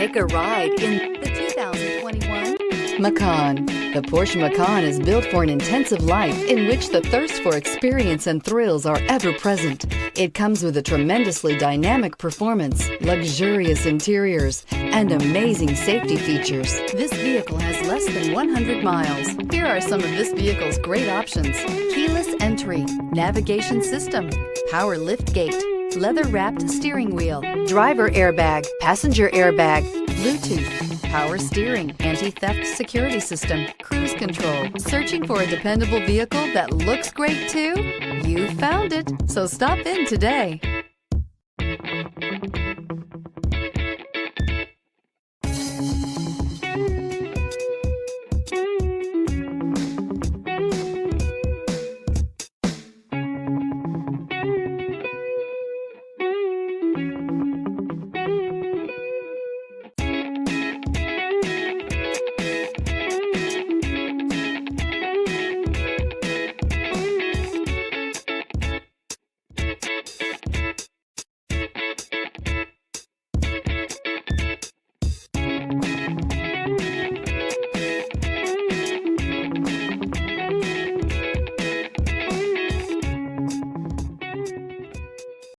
Take a ride in the 2021 Macan. The Porsche Macan is built for an intensive life in which the thirst for experience and thrills are ever present. It comes with a tremendously dynamic performance, luxurious interiors, and amazing safety features. This vehicle has less than 100 miles. Here are some of this vehicle's great options: keyless entry, navigation system, power lift gate, leather-wrapped steering wheel, driver airbag, passenger airbag, Bluetooth, power steering, anti-theft security system, cruise control. Searching for a dependable vehicle that looks great too? You found it, so stop in today.